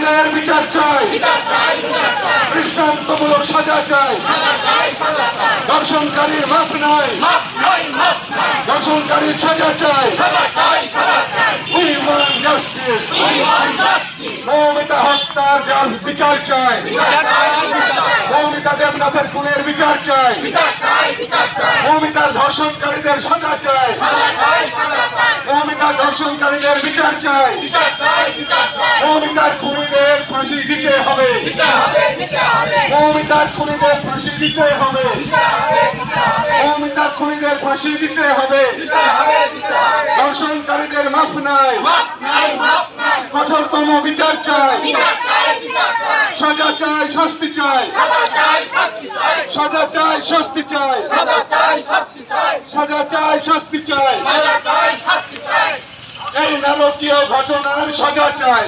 খুনিদের বিচার চাই, দৃষ্টান্তমূলক সাজা চাই, ধর্ষণকারীর মাপ নাই, ধর্ষণকারীর সাজা চাই। We want justice. মৌমিতা হত্যার বিচার চাই, মৌমিতা দেবনাথের খুনের বিচার চাই, মৌমিতার ধর্ষণকারীদের সাজা চাই, মৌমিতার ধর্ষণকারীদের বিচার চাই, মৌমিতার খুনিদের ফাঁসি দিতে হবে, মৌমিতার খুনিদের ফাঁসি দিতে হবে, মৌমিতার খুনিদের ফাঁসি দিতে হবে। ধর্ষণকারীদের মাফ নাই, কঠোরতম বিচার চাই, সাজা চাই, শাস্তি চাই, সাজা চাই, শাস্তি চাই, সাজা চাই, শাস্তি চাই। এই নারকীয় ঘটনার সাজা চাই।